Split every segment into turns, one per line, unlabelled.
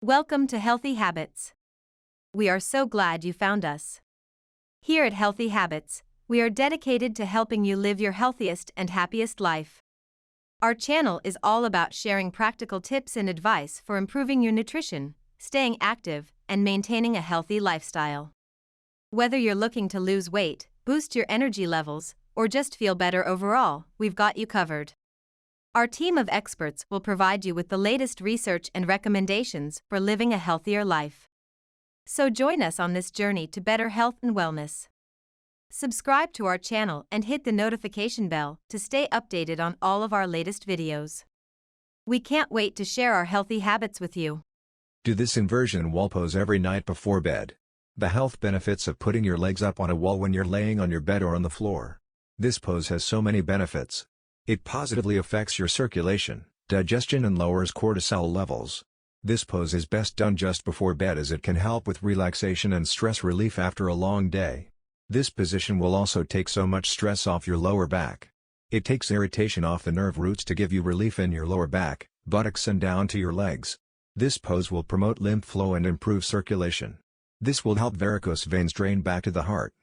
Welcome to Healthy Habits. We are so glad you found us. Here at Healthy Habits, we are dedicated to helping you live your healthiest and happiest life. Our channel is all about sharing practical tips and advice for improving your nutrition, staying active, and maintaining a healthy lifestyle. Whether you're looking to lose weight, boost your energy levels, or just feel better overall, we've got you covered. Our team of experts will provide you with the latest research and recommendations for living a healthier life. So join us on this journey to better health and wellness. Subscribe to our channel and hit the notification bell to stay updated on all of our latest videos. We can't wait to share our healthy habits with you.
Do this inversion wall pose every night before bed. The health benefits of putting your legs up on a wall when you're laying on your bed or on the floor. This pose has so many benefits. It positively affects your circulation, digestion and lowers cortisol levels. This pose is best done just before bed as it can help with relaxation and stress relief after a long day. This position will also take so much stress off your lower back. It takes irritation off the nerve roots to give you relief in your lower back, buttocks and down to your legs. This pose will promote lymph flow and improve circulation. This will help varicose veins drain back to the heart.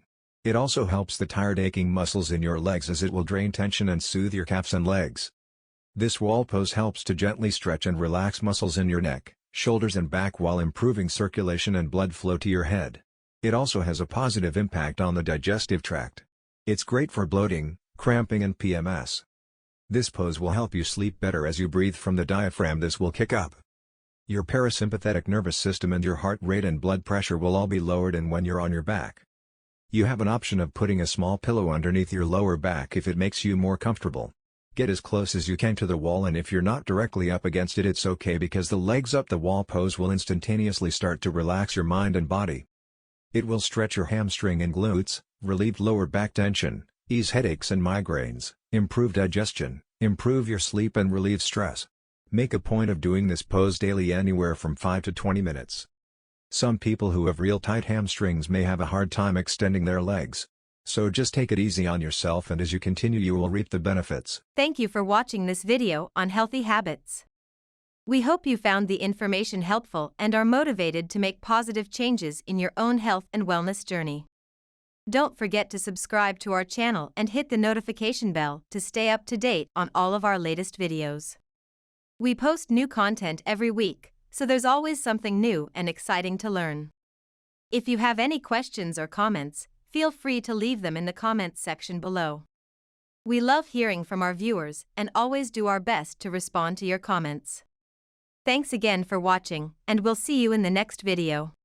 It also helps the tired aching muscles in your legs as it will drain tension and soothe your calves and legs. This wall pose helps to gently stretch and relax muscles in your neck, shoulders and back while improving circulation and blood flow to your head. It also has a positive impact on the digestive tract. It's great for bloating, cramping and PMS. This pose will help you sleep better as you breathe from the diaphragm. This will kick up your parasympathetic nervous system and your heart rate and blood pressure will all be lowered, and when you're on your back, you have an option of putting a small pillow underneath your lower back if it makes you more comfortable. Get as close as you can to the wall, and if you're not directly up against it, it's okay because the legs up the wall pose will instantaneously start to relax your mind and body. It will stretch your hamstring and glutes, relieve lower back tension, ease headaches and migraines, improve digestion, improve your sleep and relieve stress. Make a point of doing this pose daily, anywhere from 5 to 20 minutes. Some people who have real tight hamstrings may have a hard time extending their legs. So just take it easy on yourself, and as you continue you will reap the benefits.
Thank you for watching this video on healthy habits. We hope you found the information helpful and are motivated to make positive changes in your own health and wellness journey. Don't forget to subscribe to our channel and hit the notification bell to stay up to date on all of our latest videos. We post new content every week, so there's always something new and exciting to learn. If you have any questions or comments, feel free to leave them in the comments section below. We love hearing from our viewers and always do our best to respond to your comments. Thanks again for watching, and we'll see you in the next video.